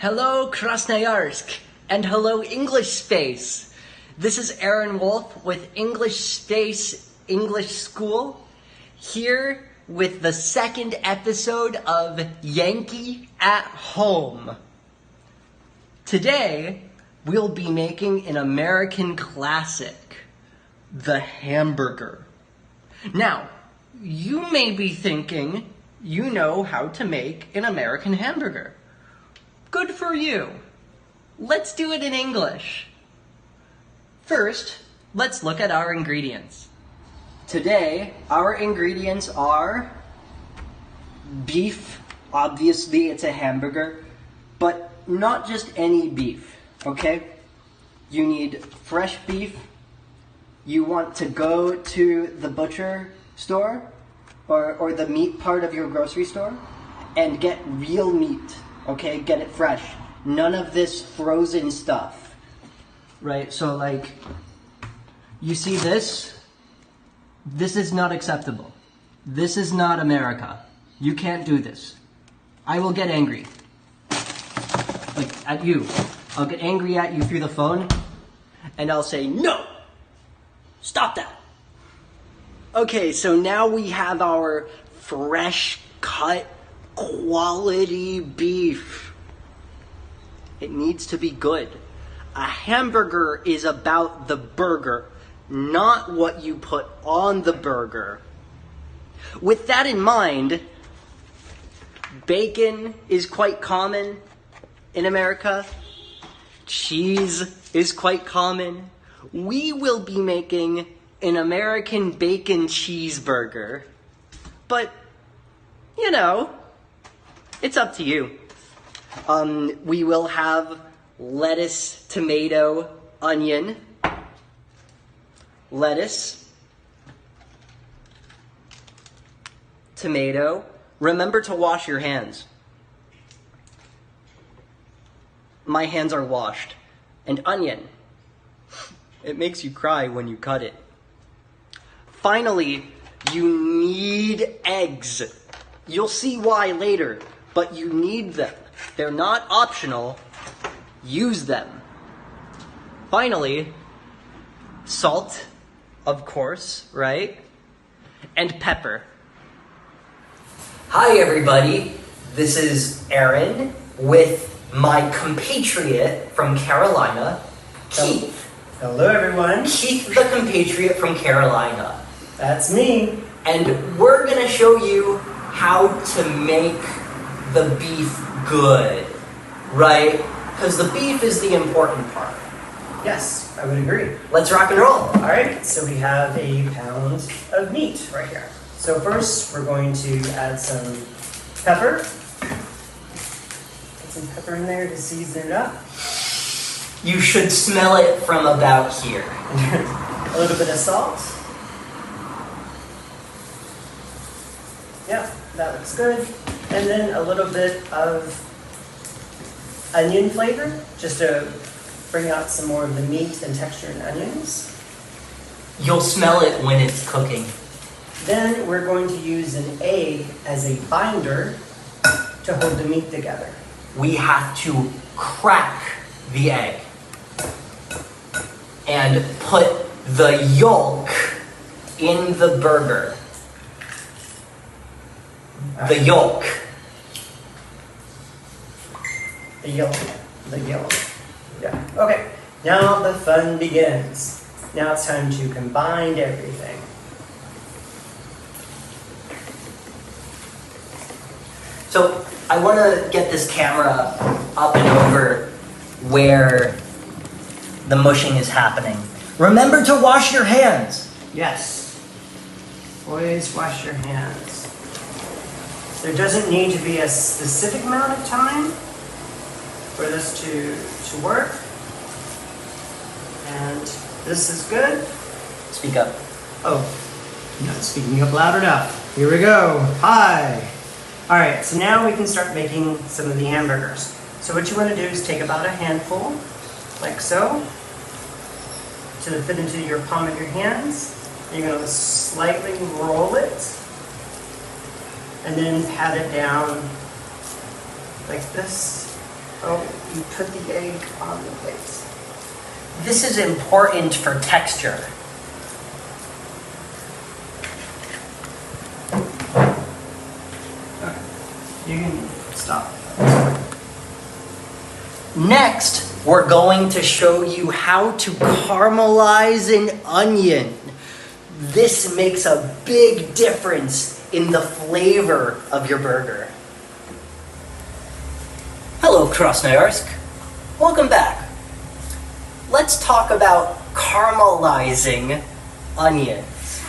Hello Krasnoyarsk, and hello English Space. This is Aaron Wolf with English Space English School, here with the second episode of Yankee at Home. Today, we'll be making an American classic, the hamburger. Now, you may be thinking you know how to make an American hamburger. Good for you. Let's do it in English. First, let's look at our ingredients. Today, our ingredients are beef. Obviously, it's a hamburger, but not just any beef, okay? You need fresh beef. You want to go to the butcher store or the meat part of your grocery store and get real meat. Okay, get it fresh. None of this frozen stuff. Right, so like, you see this? This is not acceptable. This is not America. You can't do this. I will get angry. Like, at you. I'll get angry at you through the phone, and I'll say, no! Stop that! Okay, so now we have our fresh cut quality beef. It needs to be good. A hamburger is about the burger, not what you put on the burger. With that in mind, bacon is quite common in America. Cheese is quite common. We will be making an American bacon cheeseburger. But, you know, it's up to you. We will have lettuce, tomato, onion, lettuce, tomato. Remember to wash your hands. My hands are washed. And onion. It makes you cry when you cut it. Finally, you need eggs. You'll see why later, but you need them. They're not optional. Use them. Finally, salt, of course, right? And pepper. Hi, everybody. This is Aaron with my compatriot from Carolina, Keith. Hello, everyone. Keith, the compatriot from Carolina. That's me. And we're gonna show you how to make the beef good, right? Because the beef is the important part. Yes, I would agree. Let's rock and roll. All right, so we have a pound of meat right here. So first, we're going to add some pepper. Put some pepper in there to season it up. You should smell it from about here. A little bit of salt. Yeah, that looks good. And then a little bit of onion flavor, just to bring out some more of the meat and texture in onions. You'll smell it when it's cooking. Then we're going to use an egg as a binder to hold the meat together. We have to crack the egg and put the yolk in the burger. The yolk. The yolk. The yolk. Yeah. Okay. Now the fun begins. Now it's time to combine everything. So I want to get this camera up and over where the mushing is happening. Remember to wash your hands. Yes. Always wash your hands. There doesn't need to be a specific amount of time for this to work. And this is good. Speak up. Oh, not speaking up loud enough. Here we go. Hi. All right, so now we can start making some of the hamburgers. So what you want to do is take about a handful, like so, to fit into your palm of your hands. You're going to slightly roll it, and then pat it down like this. Oh, you put the egg on the plate. This is important for texture. Okay. You can stop. Next, we're going to show you how to caramelize an onion. This makes a big difference in the flavor of your burger. Hello, Krasnoyarsk. Welcome back. Let's talk about caramelizing onions.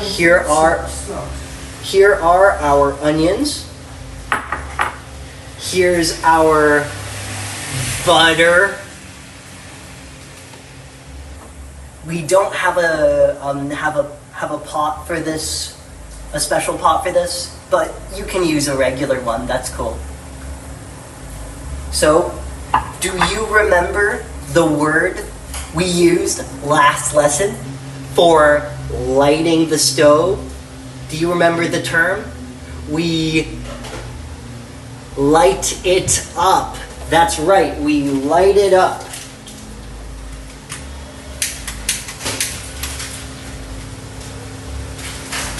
Here are our onions. Here's our butter. We don't have a pot for this, a special pot for this, but you can use a regular one. That's cool. So, do you remember the word we used last lesson for lighting the stove? Do you remember the term? We light it up. That's right, we light it up.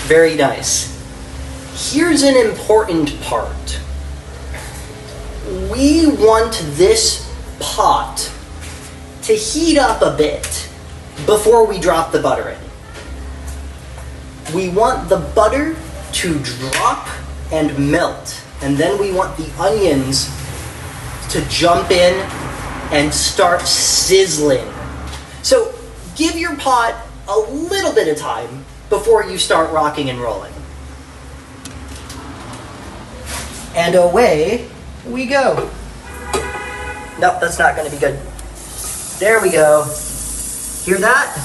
Very nice. Here's an important part. We want this pot to heat up a bit before we drop the butter in. We want the butter to drop and melt, and then we want the onions to jump in and start sizzling. So give your pot a little bit of time before you start rocking and rolling. And away we go. Nope, that's not going to be good. There we go. Hear that?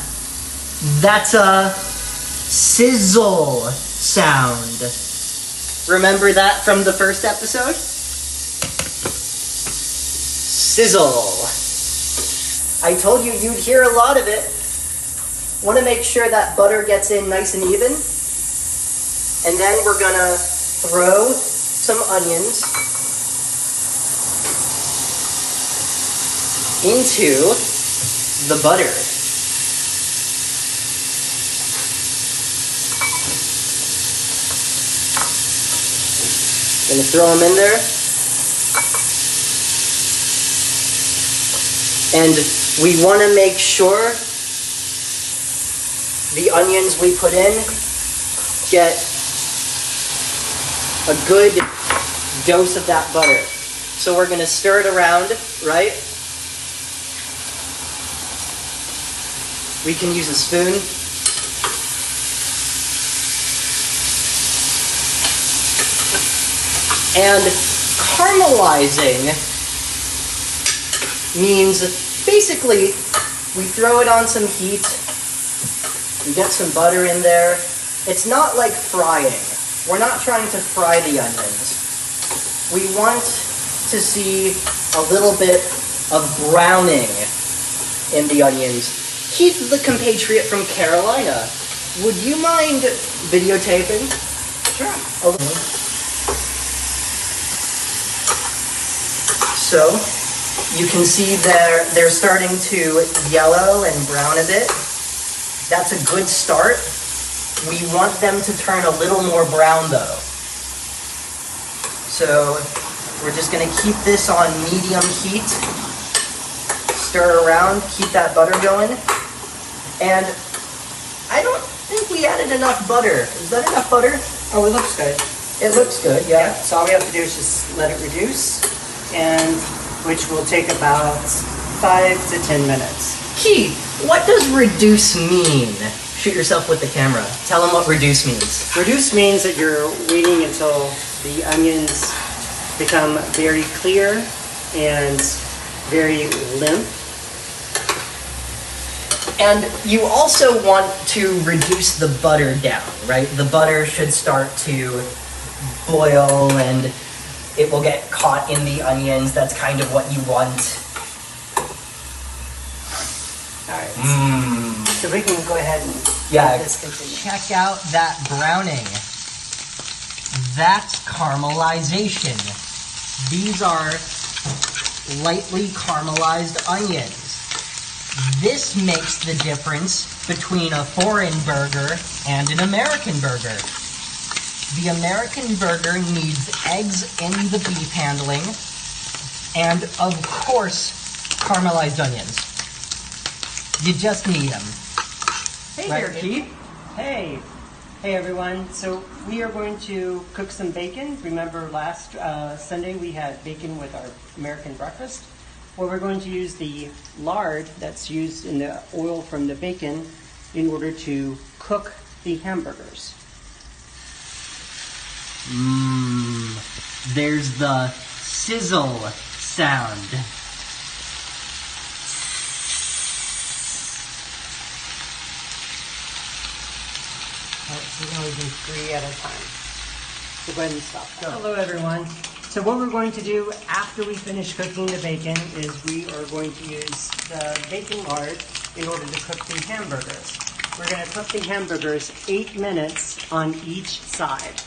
That's a sizzle sound. Remember that from the first episode? Sizzle. I told you you'd hear a lot of it. Want to make sure that butter gets in nice and even. And then we're going to throw some onions into the butter. Gonna throw them in there. And we want to make sure the onions we put in get a good dose of that butter. So we're gonna stir it around, right? We can use a spoon. And caramelizing means basically we throw it on some heat, we get some butter in there. It's not like frying. We're not trying to fry the onions. We want to see a little bit of browning in the onions. Keith, the compatriot from Carolina, would you mind videotaping? Sure. Okay. So, you can see they're starting to yellow and brown a bit. That's a good start. We want them to turn a little more brown though. So, we're just gonna keep this on medium heat. Stir around, keep that butter going. And I don't think we added enough butter. Is that enough butter? Oh, it looks good. It looks good, yeah. So all we have to do is just let it reduce, and which will take about 5 to 10 minutes. Keith, what does reduce mean? Shoot yourself with the camera. Tell them what reduce means. Reduce means that you're waiting until the onions become very clear and very limp. And you also want to reduce the butter down, right? The butter should start to boil and it will get caught in the onions. That's kind of what you want. All right. So we can go ahead and Yeah, let this continue. check out that browning. That's caramelization. These are lightly caramelized onions. This makes the difference between a foreign burger and an American burger. The American burger needs eggs in the beef handling, and of course, caramelized onions. You just need them. Hey Right, there, Keith. Hey. Hey, everyone. So we are going to cook some bacon. Remember last Sunday we had bacon with our American breakfast? Well, we're going to use the lard that's used in the oil from the bacon in order to cook the hamburgers. There's the sizzle sound. We can only do 3 at a time. So go ahead and stop. Hello, everyone. So what we're going to do after we finish cooking the bacon is we are going to use the bacon lard in order to cook the hamburgers. We're going to cook the hamburgers 8 minutes on each side.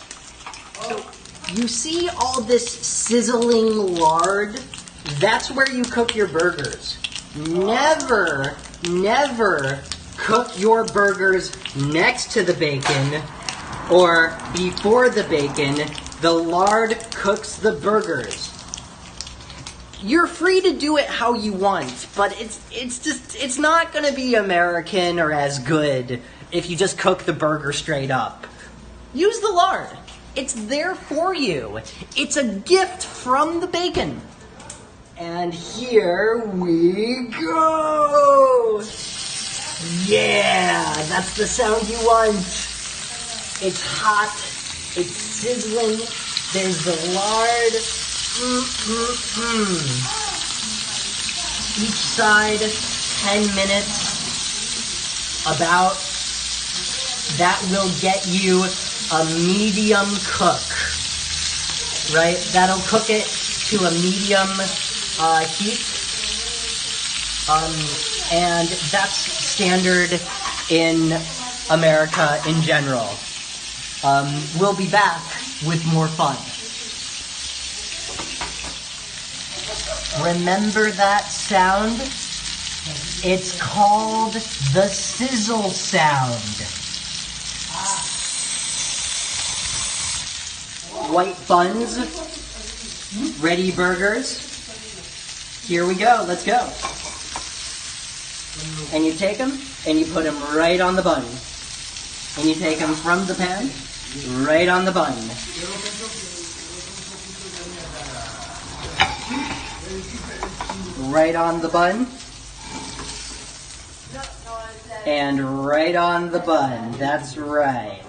So you see all this sizzling lard? That's where you cook your burgers. Never, never cook your burgers next to the bacon or before the bacon. The lard cooks the burgers. You're free to do it how you want, but it's not gonna be American or as good if you just cook the burger straight up. Use the lard. It's there for you. It's a gift from the bacon. And here we go. Yeah, that's the sound you want. It's hot, it's sizzling, there's the lard. Each side, 10 minutes, about. That will get you a medium cook, right? That'll cook it to a medium heat. And that's standard in America in general. We'll be back with more fun. Remember that sound? It's called the sizzle sound. White buns, ready burgers. Here we go, let's go. And you take them and you put them right on the bun. And you take them from the pan, right on the bun. Right on the bun. And right on the bun. That's right.